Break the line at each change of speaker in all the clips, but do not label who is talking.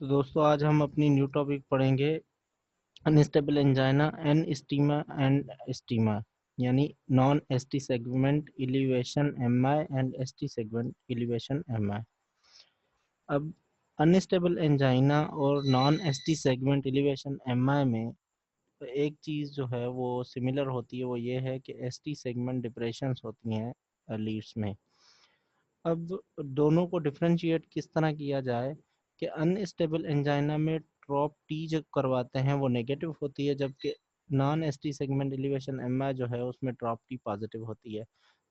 तो दोस्तों आज हम अपनी न्यू टॉपिक पढ़ेंगे अनस्टेबल एंजाइना एंड स्टीमा यानी non ST segment elevation MI and ST segment elevation MI. अब अनस्टेबल एंजाइना और non ST segment elevation MI में एक चीज़ जो है वो सिमिलर होती है, वो ये है कि एसटी सेगमेंट डिप्रेशंस होती हैं लीड्स में। अब दोनों को डिफरेंशिएट किस तरह किया जाए कि अनस्टेबल एंजाइना में ट्रॉप टी जो करवाते हैं वो नेगेटिव होती है, जबकि non ST segment elevation MI जो है उसमें ट्रॉप टी पॉजिटिव होती है।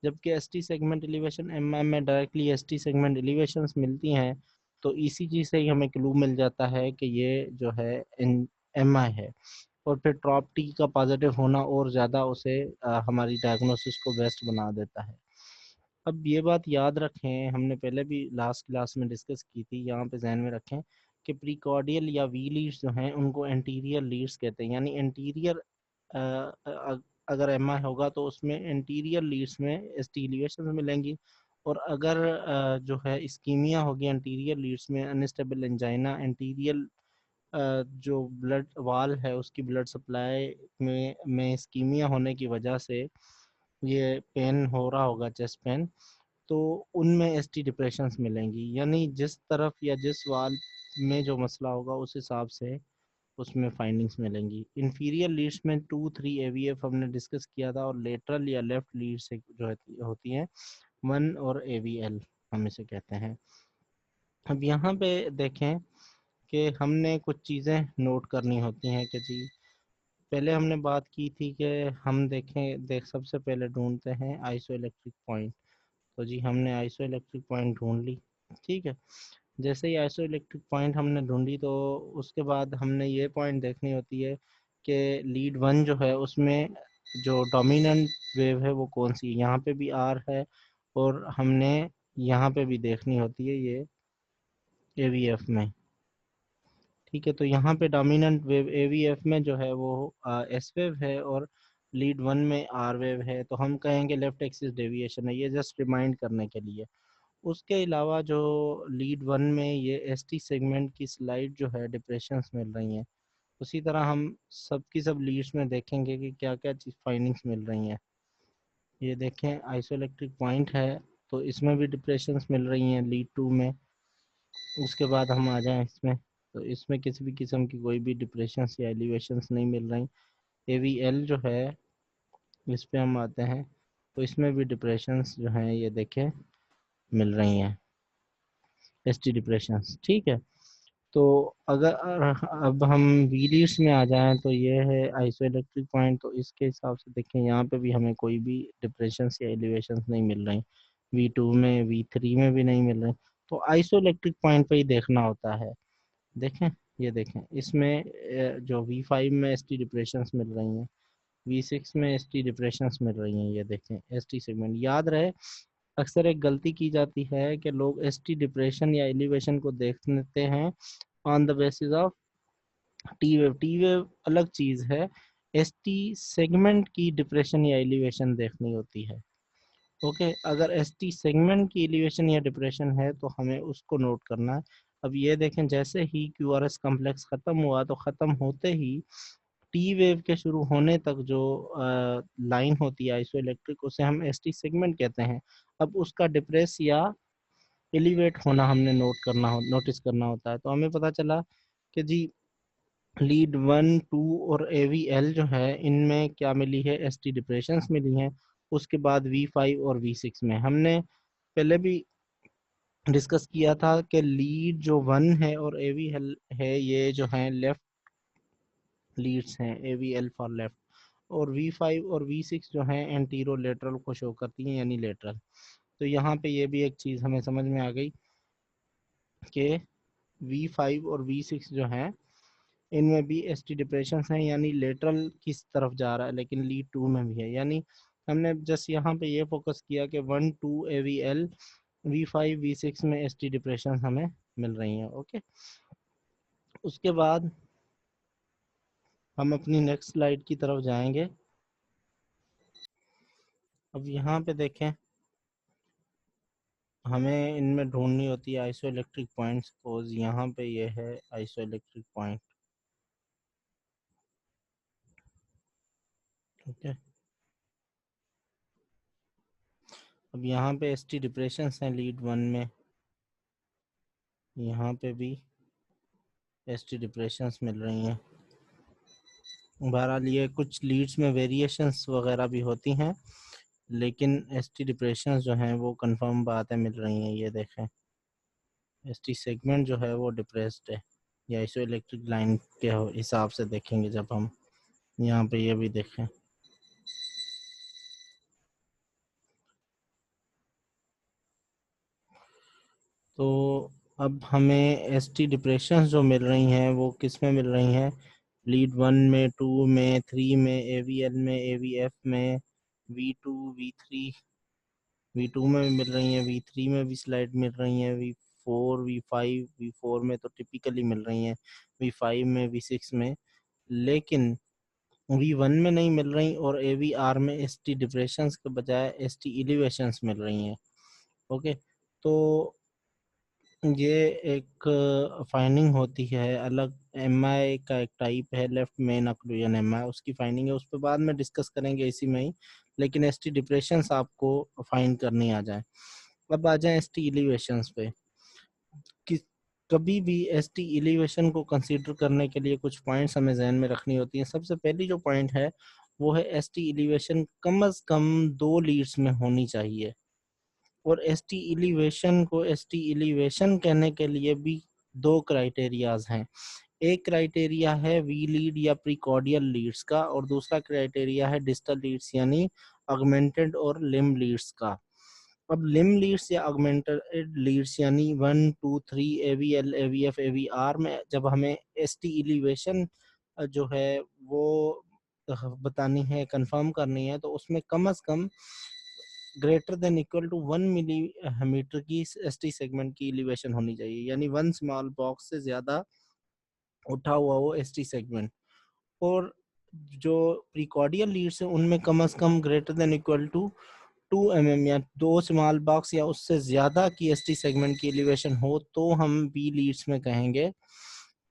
जबकि एसटी सेगमेंट एलिवेशन एमआई में डायरेक्टली एसटी सेगमेंट एलिवेशंस मिलती हैं, तो इसी चीज़ से ही हमें क्लू मिल जाता है कि ये जो है एमआई है। और फिर ट्रॉप टी का पॉजिटिव होना और ज़्यादा उसे हमारी डायग्नोसिस को बेस्ट बना देता है। अब ये बात याद रखें, हमने पहले भी लास्ट क्लास में डिस्कस की थी, यहाँ पे जहन में रखें कि प्रीकॉर्डियल या वी लीड्स जो हैं उनको एंटीरियर लीड्स कहते हैं। यानी एंटीरियर अगर एमआई होगा तो उसमें एंटीरियर लीड्स में स्टीलिएशन मिलेंगी, और अगर जो है इस्कीमिया होगी एंटीरियर लीड्स में, अनस्टेबल एंजाइना एंटीरियर जो ब्लड वाल है उसकी ब्लड सप्लाई में इस्कीमिया होने की वजह से ये पेन हो रहा होगा, चेस्ट पेन, तो उनमें एसटी डिप्रेशंस मिलेंगी। यानी जिस तरफ या जिस वाल में जो मसला होगा उस हिसाब से उसमें फाइंडिंग्स मिलेंगी। इंफीरियर लीड्स में 2-3 एवीएफ हमने डिस्कस किया था, और लेटरल या लेफ्ट लीड से जो होती हैं 1 और एवीएल हम इसे कहते हैं। अब यहाँ पे देखें कि हमने कुछ चीज़ें नोट करनी होती हैं कि जी, पहले हमने बात की थी कि हम देख सबसे पहले ढूंढते हैं आइसो इलेक्ट्रिक पॉइंट। तो जी हमने आइसो इलेक्ट्रिक पॉइंट ढूंढ ली, ठीक है। जैसे ही आइसो इलेक्ट्रिक पॉइंट हमने ढूंढी तो उसके बाद हमने ये पॉइंट देखनी होती है कि लीड वन जो है उसमें जो डोमिनेंट वेव है वो कौन सी है। यहाँ पे भी आर है, और हमने यहाँ पे भी देखनी होती है ये एवीएफ में, ठीक है। तो यहाँ पे डोमिनेंट वेव एवीएफ में जो है वो एस वेव है, और लीड वन में आर वेव है, तो हम कहेंगे लेफ्ट एक्सिस डेविएशन है। ये जस्ट रिमाइंड करने के लिए। उसके अलावा जो लीड वन में ये एसटी सेगमेंट की स्लाइड जो है डिप्रेशंस मिल रही हैं, उसी तरह हम सब की सब लीड्स में देखेंगे कि क्या क्या चीज़ फाइंडिंग्स मिल रही हैं। ये देखें आइसोइलेक्ट्रिक पॉइंट है, तो इसमें भी डिप्रेशंस मिल रही हैं लीड टू में। उसके बाद हम आ जाएं इसमें, तो इसमें किसी भी किस्म की कोई भी डिप्रेशंस या एलिवेशंस नहीं मिल रही। एवीएल जो है इस पे हम आते हैं, तो इसमें भी डिप्रेशंस जो हैं ये देखें मिल रही हैं, एसटी डिप्रेशंस, ठीक है। तो अगर अब हम वीलियर्स में आ जाएं तो ये है आइसोइलेक्ट्रिक पॉइंट, तो इसके हिसाब से देखें यहाँ पे भी हमें कोई भी डिप्रेशंस या एलिवेशंस नहीं मिल रही। V2 में V3 में भी नहीं मिल रही। तो आइसोइलेक्ट्रिक पॉइंट पे ही देखना होता है। देखें, ये देखें इसमें जो V5 में एसटी डिप्रेशंस मिल रही हैं, V6 में एसटी डिप्रेशंस मिल रही हैं, ये देखें एसटी सेगमेंट। याद रहे, अक्सर एक गलती की जाती है कि लोग एसटी डिप्रेशन या एलिवेशन को देखते हैं on the basis of T wave. T wave अलग चीज़ है, एसटी सेगमेंट की डिप्रेशन या एलिवेशन देखनी होती है। ओके, अगर एसटी सेगमेंट की एलिवेशन या डिप्रेशन है तो हमें उसको नोट करना है। अब ये देखें, जैसे ही क्यूआरएस कॉम्प्लेक्स ख़त्म हुआ तो ख़त्म होते ही टी वेव के शुरू होने तक जो लाइन होती है आइसो इलेक्ट्रिक, उसे हम एसटी सेगमेंट कहते हैं। अब उसका डिप्रेस या एलिवेट होना हमने नोटिस करना होता है। तो हमें पता चला कि जी लीड 1, 2 और एवीएल जो है इनमें क्या मिली है, एसटी डिप्रेशंस मिली हैं। उसके बाद V5 और V6 में हमने पहले भी डिस्कस किया था कि लीड जो वन है और एवीएल है ये जो है लेफ्ट लीड्स हैं, एवीएल फॉर लेफ्ट, और V5 और V6 जो हैं एंटीरो लेटरल को शो करती हैं, यानी लेटरल। तो यहाँ पे ये भी एक चीज़ हमें समझ में आ गई कि V5 और V6 जो हैं इनमें भी एसटी डिप्रेशन हैं, यानी लेटरल किस तरफ जा रहा है, लेकिन लीड टू में भी है। यानी हमने जस्ट यहाँ पे ये फोकस किया कि 1, 2 एवीएल, V5 V6 में एसटी डिप्रेशन हमें मिल रही हैं। ओके, उसके बाद हम अपनी नेक्स्ट स्लाइड की तरफ जाएंगे। अब यहाँ पे देखें हमें इनमें ढूंढनी होती है आइसोइलेक्ट्रिक पॉइंट। सपोज यहाँ पे ये है आइसोइलेक्ट्रिक पॉइंट, ठीक है। अब यहाँ पे एस टी डिप्रेशंस हैं लीड 1 में, यहाँ पे भी एस टी डिप्रेशंस मिल रही हैं। बहरहाल ये कुछ लीड्स में वेरिएशंस वगैरह भी होती हैं, लेकिन एस टी डिप्रेशंस जो हैं वो कंफर्म बातें मिल रही हैं। ये देखें एस टी सेगमेंट जो है वो डिप्रेस्ड है, या आइसो इलेक्ट्रिक लाइन के हिसाब से देखेंगे जब हम यहाँ पे ये भी देखें। तो अब हमें एस टी डिप्रेशंस जो मिल रही हैं वो किस में मिल रही हैं, लीड 1 में, 2 में, 3 में, ए वी एल में, ए वी एफ में, V2 V3, V2 में भी मिल रही हैं, V3 में भी स्लाइड मिल रही हैं, V4 V5, V4 में तो टिपिकली मिल रही हैं, V5 में, V6 में, लेकिन V1 में नहीं मिल रही, और AVR में एस टी डिप्रेशंस के बजाय एस टी एलिवेशंस मिल रही हैं। ओके, तो ये एक फाइंडिंग होती है अलग। एम आई का एक टाइप है लेफ्ट मेन ऑक्लूजन एम आई, उसकी फाइंडिंग है, उस पर बाद में डिस्कस करेंगे इसी में ही, लेकिन एस टी डिप्रेशंस आपको फाइंड करनी आ जाए। अब आ जाए एस टी एलिवेशंस पे। कि कभी भी एस टी एलिवेशन को कंसीडर करने के लिए कुछ पॉइंट्स हमें जहन में रखनी होती हैं। सबसे पहली जो पॉइंट है वो है एस टी एलिवेशन कम अज कम 2 लीड्स में होनी चाहिए। और एस टी एलिवेशन को एस टी एलिवेशन कहने के लिए भी 2 क्राइटेरियाज हैं। एक क्राइटेरिया है वी लीड या प्रीकॉर्डियल लीड्स का, और दूसरा क्राइटेरिया है डिस्टल लीड्स यानी ऑगमेंटेड और लिम्ब लीड्स का। अब लिम्ब लीड्स या ऑगमेंटेड लीड्स यानी 1 2 3 AVL AVF AVR में जब हमें एस टी एलिवेशन जो है वो बतानी है, कंफर्म करनी है, तो उसमें कम अज कम greater than equal to 1 millimetre की एस टी सेगमेंट की एलिवेशन होनी चाहिए, यानी 1 स्मॉल बॉक्स से ज्यादा उठा हुआ वो एस टी सेगमेंट। और जो प्रीकॉर्डियल लीड्स है उनमें कम अज कम greater than equal to 2 mm या 2 स्मॉल बॉक्स या उससे ज्यादा की एस टी सेगमेंट की एलिवेशन हो, तो हम बी लीड्स में कहेंगे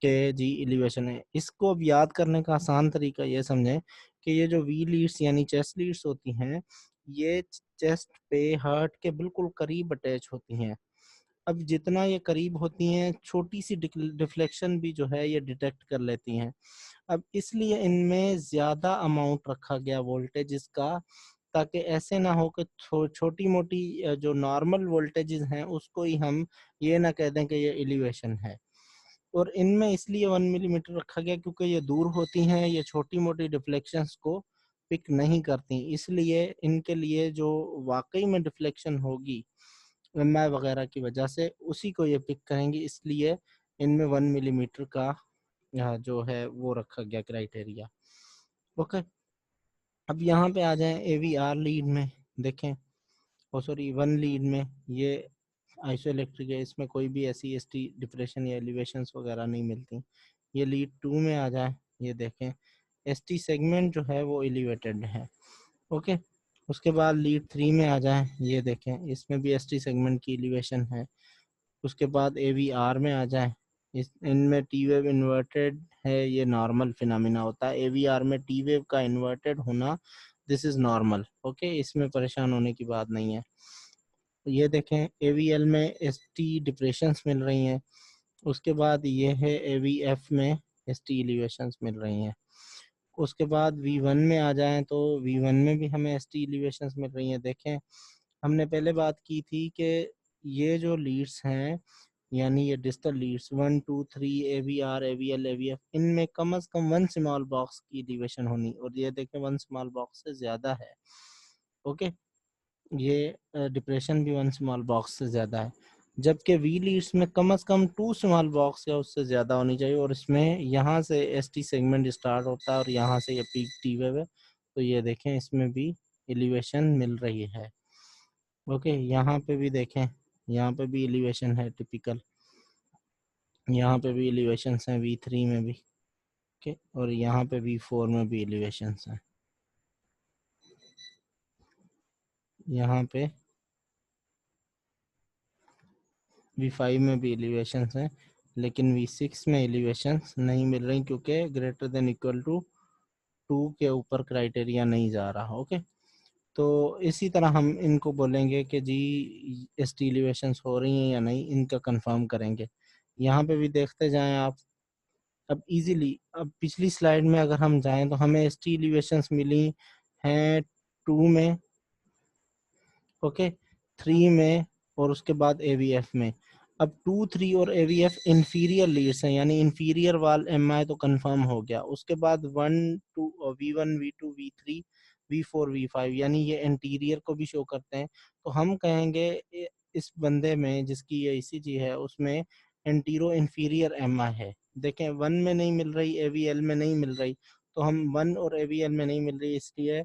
कि जी एलिवेशन है। इसको अब याद करने का आसान तरीका ये समझें कि ये जो वी लीड्स यानी चेस्ट लीड्स होती हैं, ये चेस्ट पे हार्ट के बिल्कुल करीब अटैच होती हैं। अब जितना ये करीब होती हैं, छोटी सी डिफ्लेक्शन भी जो है ये डिटेक्ट कर लेती हैं। अब इसलिए इनमें ज्यादा अमाउंट रखा गया वोल्टेज का, ताकि ऐसे ना हो कि छोटी मोटी जो नॉर्मल वोल्टेजेस हैं उसको ही हम ये ना कह दें कि ये एलिवेशन है। और इनमें इसलिए 1 मिलीमीटर रखा गया क्योंकि ये दूर होती हैं, ये छोटी मोटी डिफ्लेक्शंस को पिक नहीं करती, इसलिए इनके लिए जो वाकई में डिफ्लेक्शन होगी एम आई वगैरह की वजह से उसी को ये पिक करेंगे, इसलिए इनमें 1 मिलीमीटर का जो है वो रखा गया क्राइटेरिया। ओके, अब यहाँ पे आ जाए AVR लीड में। देखें, ओ सॉरी 1 लीड में ये आइसोइलेक्ट्रिक है, इसमें कोई भी ऐसी एस टी डिप्रेशन या एलिवेशंस वगैरह नहीं मिलती। ये लीड 2 में आ जाए, ये देखें एस टी सेगमेंट जो है वो एलिवेटेड है। ओके, उसके बाद लीड 3 में आ जाए, ये देखें इसमें भी एस टी सेगमेंट की एलिवेशन है। उसके बाद AVR में आ जाए, इस इनमें टी वेव इन्वर्टेड है, ये नॉर्मल फिनोमिना होता है। AVR में टी वेव का इन्वर्टेड होना दिस इज नॉर्मल। ओके, इसमें परेशान होने की बात नहीं है। ये देखें AVL में एस टी डिप्रेशंस मिल रही हैं। उसके बाद ये है AVF में एस टी एलिवेशंस मिल रही हैं। उसके बाद V1 में आ जाएं तो V1 में भी हमें एस टी एलिवेशंस मिल रही हैं। देखें, हमने पहले बात की थी कि ये जो लीड्स हैं यानी ये distal leads 1 2 3 AVR AVL AVF, इनमें कम अज कम 1 स्मॉल बॉक्स की एलिवेशन होनी, और ये देखें 1 स्मॉल बॉक्स से ज्यादा है। ओके, ये डिप्रेशन भी 1 स्मॉल बॉक्स से ज़्यादा है, जबकि वी लीड्स में कम से कम 2 स्मॉल बॉक्स या उससे ज़्यादा होनी चाहिए, और इसमें यहाँ से एस टी सेगमेंट स्टार्ट होता है और यहाँ से ये पीक टी वेव है। तो ये देखें इसमें भी एलिवेशन मिल रही है। ओके, यहाँ पे भी देखें, यहाँ पे भी एलिवेशन है टिपिकल, यहाँ पे भी एलिवेशन हैं V3 में भी। ओके, और यहाँ पे V4 में भी एलिवेशन हैं। यहाँ पे V5 में भी एलिवेशंस हैं, लेकिन V6 में एलिवेशंस नहीं मिल रही क्योंकि ग्रेटर देन इक्वल टू 2 के ऊपर क्राइटेरिया नहीं जा रहा। ओके, तो इसी तरह हम इनको बोलेंगे कि जी एसटी एलिवेशंस हो रही हैं या नहीं, इनका कंफर्म करेंगे। यहाँ पे भी देखते जाएं आप। अब इजीली, अब पिछली स्लाइड में अगर हम जाएं तो हमें एसटी एलिवेशंस मिली हैं 2 में, ओके, 3 में और उसके बाद एवीएफ में। अब 2, 3 और एवीएफ इंफीरियर लीड्स हैं, यानी इंफीरियर वाल एमआई तो कंफर्म हो गया। उसके बाद 1, 2 V1, V2, V3, V4, V5 यानी ये इंटीरियर को भी शो करते हैं। तो हम कहेंगे इस बंदे में जिसकी ये ईसीजी है उसमें एंटीरो इंफीरियर एमआई है। देखें 1 में नहीं मिल रही, एवीएल में नहीं मिल रही, तो हम 1 और एवीएल में नहीं मिल रही इसलिए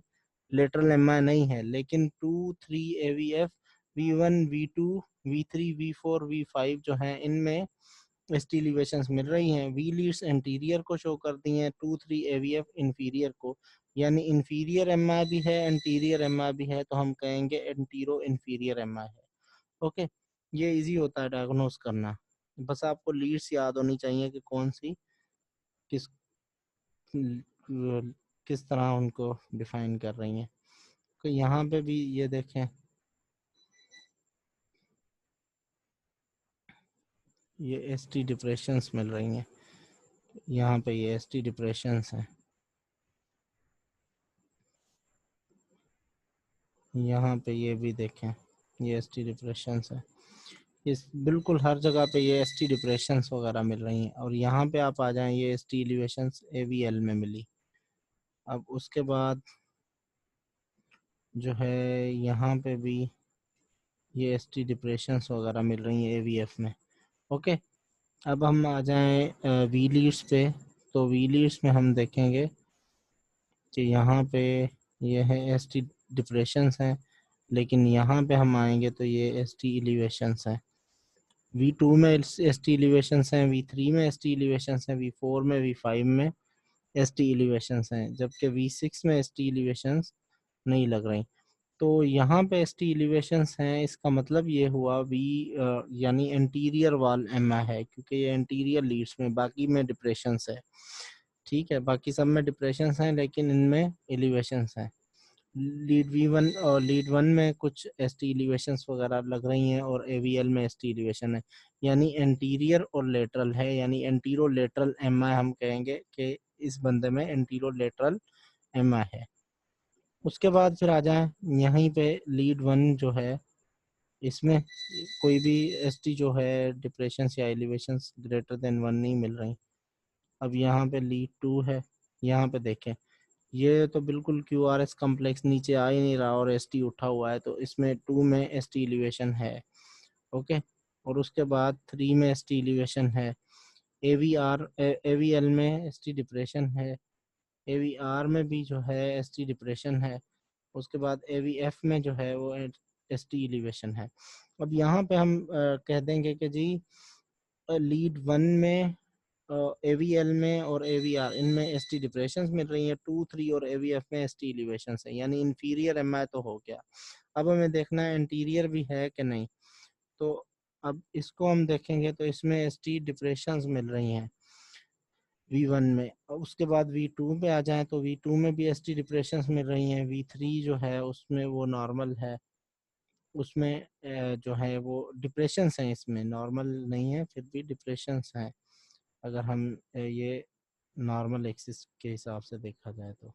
लेटरल एमआई नहीं है। लेकिन 2, 3 aVF, V1, V2, V3, V4, V5 जो हैं इनमें एसटी एलिवेशंस मिल रही हैं। वी लीड्स इंटीरियर को शो कर दी हैं, 2, 3 एवीएफ इंफीरियर को, यानी इंफीरियर एमआई भी है, इंटीरियर एमआई भी है, तो हम कहेंगे एंटीरो इंफीरियर एमआई है। ओके, ये इजी होता है डायग्नोस करना। बस आपको लीड्स याद होनी चाहिए कि कौन सी किस किस तरह उनको डिफाइन कर रही हैं। तो यहाँ पे भी ये देखें, ये एसटी डिप्रेशंस मिल रही हैं। यहाँ पे ये एसटी डिप्रेशंस हैं, यहाँ पे ये भी देखें, ये एसटी डिप्रेशंस है। इस बिल्कुल हर जगह पे ये एसटी डिप्रेशंस वगैरह मिल रही हैं। और यहाँ पे आप आ जाएं, ये एसटी एलिवेशंस एवीएल में मिली। अब उसके बाद जो है यहाँ पे भी ये एसटी डिप्रेशंस वगैरह मिल रही हैं एवीएफ में। ओके, अब हम आ जाएं वी लीड्स पे। तो वी लीड्स में हम देखेंगे कि यहाँ पे ये है एसटी डिप्रेशंस हैं, लेकिन यहाँ पे हम आएंगे तो ये एसटी एलिवेशंस हैं। V2 में एसटी एलिवेशंस हैं, V3 में एसटी एलिवेशंस हैं, V4 में, V5 में एसटी एलिवेशंस हैं, जबकि V6 में एसटी एलिवेशंस नहीं लग रही। तो यहाँ पे एसटी एलिवेशंस हैं, इसका मतलब ये हुआ यानी इंटीरियर वाल एमआई है, क्योंकि ये इंटीरियर लीड्स में, बाकी में डिप्रेशंस है। ठीक है, बाकी सब में डिप्रेशंस हैं लेकिन इनमें एलिवेशंस हैं। लीड V1 और लीड 1 में कुछ एसटी एलिवेशंस वगैरह लग रही हैं और एवीएल में एसटी एलिवेशन है, यानी एंटीरियर और लेटरल है, यानी एंटीरो लेटरल एमआई हम कहेंगे कि इस बंदे में एंटीरो लेटरल एमआई है। उसके बाद फिर आ जाए यहीं पे लीड 1 जो है, इसमें कोई भी एसटी जो है डिप्रेशंस या एलिवेशंस ग्रेटर देन 1 नहीं मिल रही। अब यहाँ पे लीड 2 है, यहाँ पे देखें ये तो बिल्कुल क्यू आर एस कम्प्लेक्स नीचे आ ही नहीं रहा और एस टी उठा हुआ है, तो इसमें 2 में एस टी एलिवेशन है। ओके, और उसके बाद 3 में एस टी एलिवेशन है। A V R A V L में एस टी डिप्रेशन है, ए वी आर में भी जो है एस टी डिप्रेशन है। उसके बाद ए वी एफ में जो है वो एस टी एलिवेशन है। अब यहाँ पे हम कह देंगे कि जी लीड 1 में, एवीएल में और एवीआर इनमें एसटी डिप्रेशंस मिल रही हैं, 2, 3 और एवीएफ में एसटी एलिवेशंस है, यानी इंफीरियर एमआई तो हो गया। अब हमें देखना है इंटीरियर भी है कि नहीं। तो अब इसको हम देखेंगे तो इसमें एसटी डिप्रेशंस मिल रही हैं V1 में। और उसके बाद V2 पे आ जाएं तो V2 में भी एसटी डिप्रेशंस मिल रही हैं। V3 जो है उसमें वो नॉर्मल है, उसमें जो है वो डिप्रेशंस हैं, इसमें नॉर्मल नहीं है फिर भी डिप्रेशंस हैं, अगर हम ये नॉर्मल एक्सिस के हिसाब से देखा जाए तो।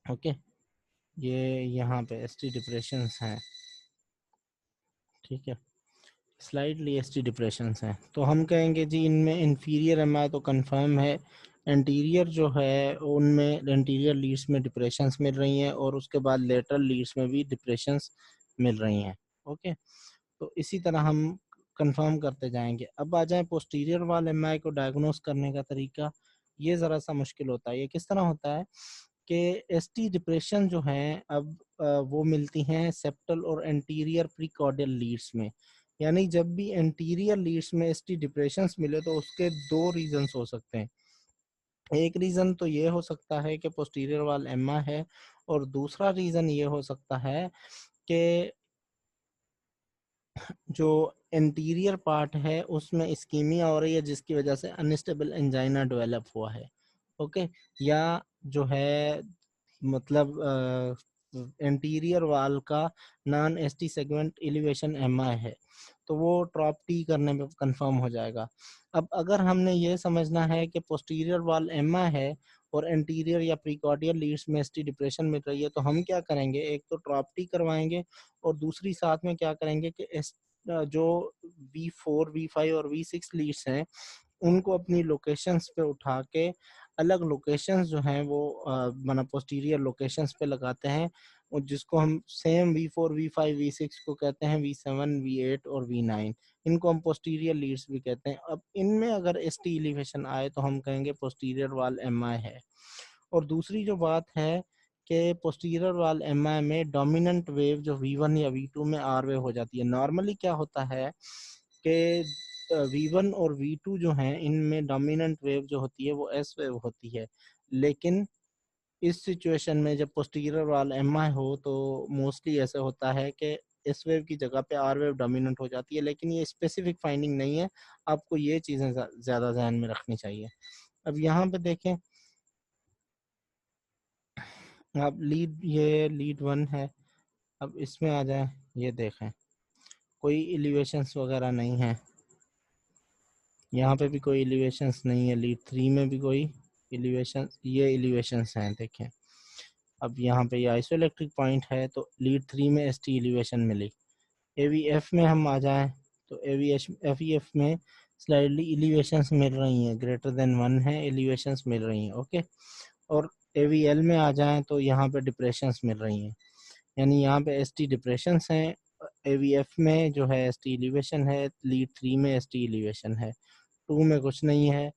ओके, ये यहाँ पे एसटी डिप्रेशंस हैं। ठीक है, स्लाइडली एसटी डिप्रेशंस हैं, तो हम कहेंगे जी इनमें इंफीरियर एमआई तो कंफर्म है। इंटीरियर जो है उनमें इंटीरियर लीड्स में डिप्रेशंस मिल रही हैं और उसके बाद लेटरल लीड्स में भी डिप्रेशंस मिल रही हैं। ओके, तो इसी तरह हम कंफर्म करते जाएंगे। अब आ जाए पोस्टीरियर वाले एमआई को डायग्नोस करने का तरीका। ये ज़रा सा मुश्किल होता है। ये किस तरह होता है कि एसटी डिप्रेशन जो हैं अब वो मिलती हैं सेप्टल और एंटीरियर प्रीकॉर्डियल लीड्स में, यानी जब भी एंटीरियर लीड्स में एसटी डिप्रेशंस मिले तो उसके दो रीजंस हो सकते हैं। एक रीज़न तो ये हो सकता है कि पोस्टीरियर वाल एम्मा है, और दूसरा रीज़न ये हो सकता है कि जो इंटीरियर पार्ट है उसमें इस्कीमिया हो रही है जिसकी वजह से अनस्टेबल एंजाइना डेवलप हुआ है। ओके, या जो है मतलब इंटीरियर वाल का non ST segment elevation MI है, तो वो ड्रॉप टी करने में कंफर्म हो जाएगा। अब अगर हमने ये समझना है कि पोस्टीरियर वाल एमआई है और इंटीरियर या प्रीकॉर्डियल लीड्स में एसटी डिप्रेशन मिल रही है, तो हम क्या करेंगे, एक तो ड्रॉप टी करवाएंगे और दूसरी साथ में क्या करेंगे कि जो V4 V5 और V6 लीड्स हैं उनको अपनी लोकेशंस पे उठा के अलग लोकेशंस जो हैं वो माना पोस्टीरियर लोकेशंस पे लगाते हैं, और जिसको हम सेम V4 V5 V6 को कहते हैं V7 V8 और V9, इनको हम पोस्टीरियर लीड्स भी कहते हैं। अब इनमें अगर एसटी एलिवेशन आए तो हम कहेंगे पोस्टीरियर वाल एमआई है। और दूसरी जो बात है कि पोस्टीरियर वाल एमआई में डोमिनेंट वेव जो V1 या V2 में आर वेव हो जाती है। नॉर्मली क्या होता है कि V1 और V2 जो हैं इनमें डोमिनेंट वेव जो होती है वो एस वेव होती है, लेकिन इस सिचुएशन में जब पोस्टीरियर वाल एमआई हो तो मोस्टली ऐसा होता है कि एस वेव की जगह पे आर वेव डोमिनेंट हो जाती है, लेकिन ये स्पेसिफिक फाइंडिंग नहीं है, आपको ये चीज़ें ज़्यादा ध्यान में रखनी चाहिए। अब यहाँ पे देखें, अब ये लीड 1 है। अब इसमें आ जाए, ये देखें कोई एलिवेशंस वगैरह नहीं है, यहाँ पे भी कोई एलिवेशंस नहीं है, लीड 3 में भी कोई एलिवेशन, ये एलिवेशंस हैं देखें। अब यहाँ पे ये आइसोइलेक्ट्रिक पॉइंट है तो लीड 3 में एसटी एलिवेशन मिली। एवीएफ में हम आ जाएं तो एवीएफ में स्लाइडली एलिवेशंस मिल रही हैं, ग्रेटर देन 1 है, एलिवेशंस मिल रही हैं। ओके, और एवीएल में आ जाएं तो यहाँ पे डिप्रेशंस मिल रही हैं, यानी यहाँ पे एसटी डिप्रेशंस हैं। एवीएफ में जो है एसटी एलिवेशन है, लीड 3 में एसटी एलिवेशन है, 2 में कुछ नहीं है।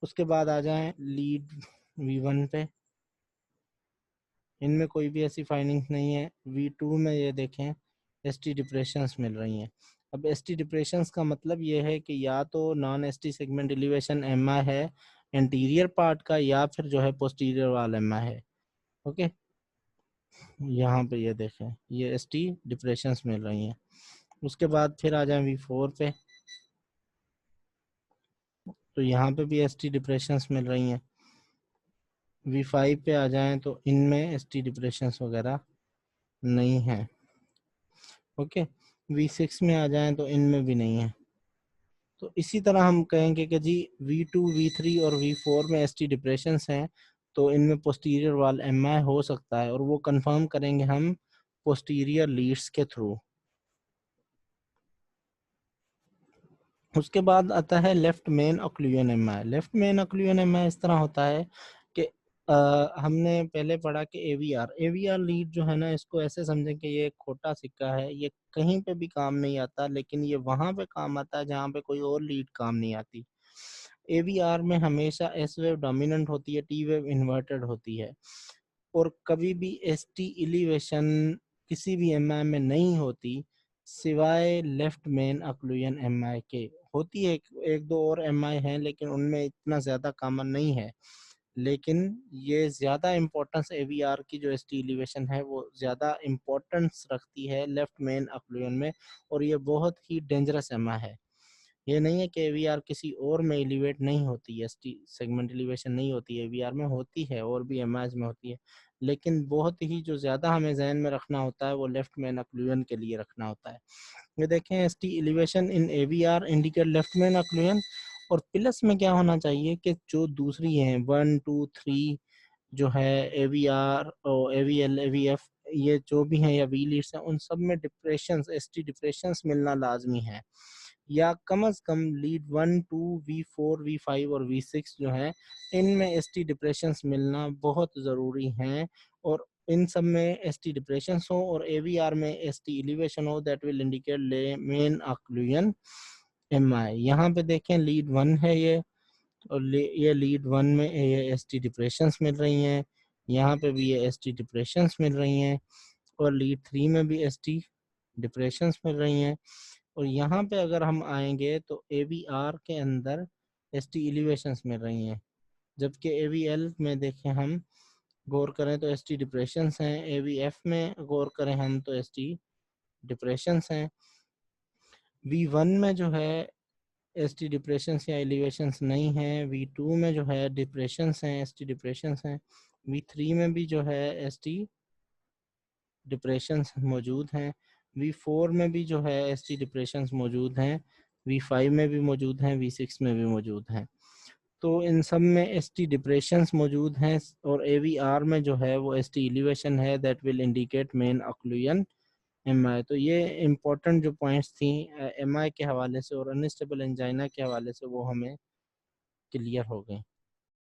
उसके बाद आ जाएं लीड V1 पे, इनमें कोई भी ऐसी फाइंडिंग्स नहीं है। V2 में ये देखें एसटी डिप्रेशंस मिल रही हैं। अब एसटी डिप्रेशंस का मतलब ये है कि या तो non ST segment elevation MI है इंटीरियर पार्ट का, या फिर जो है पोस्टीरियर वाला एमआई है। ओके, यहाँ पे ये देखें ये एसटी डिप्रेशंस मिल रही हैं। उसके बाद फिर आ जाए V4 पे, तो यहाँ पे भी एसटी डिप्रेशंस मिल रही हैं। V5 पे आ जाएं तो इनमें एसटी डिप्रेशंस वगैरह नहीं है। ओके, V6 में आ जाएं तो इनमें भी नहीं है। तो इसी तरह हम कहेंगे कि जी V2 V3 और V4 में एसटी डिप्रेशंस हैं, तो इनमें पोस्टीरियर वाल एमआई हो सकता है, और वो कंफर्म करेंगे हम पोस्टीरियर लीड्स के थ्रू। उसके बाद आता है left main occlusion MI. Left main occlusion MI इस तरह होता है कि हमने पहले पढ़ा कि एवीआर लीड जो है ना, इसको ऐसे समझें कि ये एक खोटा सिक्का है, ये कहीं पे भी काम नहीं आता, लेकिन ये वहां पे काम आता है जहाँ पे कोई और लीड काम नहीं आती। एवीआर में हमेशा एस वेव डोमिनेंट होती है, टी वेव इन्वर्टेड होती है, और कभी भी एस टी इलिवेशन किसी भी एमआई में नहीं होती सिवाय लेफ्ट मेन ऑक्लूजन एमआई के। होती है एक दो और एमआई हैं, लेकिन उनमें इतना ज़्यादा कॉमन नहीं है, लेकिन ये ज़्यादा इम्पोर्टेंस एवीआर की जो एस टी एलिवेशन है वो ज़्यादा इम्पोर्टेंस रखती है लेफ्ट मेन ऑक्लूजन में, और ये बहुत ही डेंजरस एमआई है। ये नहीं है कि एवीआर किसी और में एलिवेट नहीं होती है, एसटी सेगमेंट एलिवेशन नहीं होती है, एवीआर में होती है और भी एमआईज में होती है, लेकिन बहुत ही जो ज़्यादा हमें जहन में रखना होता है वो लेफ्ट मेन ऑक्लूजन के लिए रखना होता है। ये देखें ST elevation in AVR indicate left main occlusion, और प्लस में क्या होना चाहिए कि जो दूसरी हैं 1 2 3 जो है एवीआर और एवीएल एवीएफ, ये जो भी हैं या वी लीड्स हैं, उन सब में डिप्रेशंस एसटी डिप्रेशंस मिलना लाजमी है, या कम अज कम लीड 1 2 V4 V5 और V6 जो है इनमें एसटी डिप्रेशंस मिलना बहुत ज़रूरी हैं। और इन सब में एसटी डिप्रेशंस हो और एवीआर में एसटी एलिवेशन हो, दैट विल इंडिकेट ले मेन ऑक्लूजन एमआई। यहाँ पे देखें लीड 1 है ये, और ये लीड 1 में ये एसटी डिप्रेशंस मिल रही हैं, यहाँ पे भी ये एसटी डिप्रेशंस मिल रही हैं, और लीड 3 में भी एसटी डिप्रेशंस मिल रही हैं। और यहाँ पे अगर हम आएंगे तो एवीआर के अंदर एसटी एलिवेशंस मिल रही हैं, जबकि एवीएल में देखें हम गौर करें तो एसटी डिप्रेशंस हैं, एवीएफ में गौर करें हम तो एसटी डिप्रेशंस हैं। V1 में जो है एसटी डिप्रेशंस या एलिवेशंस नहीं है। V2 में जो है डिप्रेशंस हैं, एसटी डिप्रेशंस हैं। V3 में भी जो है एसटी डिप्रेशंस मौजूद हैं। V4 में भी जो है एसटी डिप्रेशंस मौजूद हैं। V5 में भी मौजूद हैं, V6 में भी मौजूद हैं। तो इन सब में एसटी डिप्रेशंस मौजूद हैं और AVR में जो है वो एसटी एलिवेशन है that will indicate main occlusion MI। तो ये इम्पोर्टेंट जो पॉइंट्स थी MI के हवाले से और अनस्टेबल एंजाइना के हवाले से वो हमें क्लियर हो गए।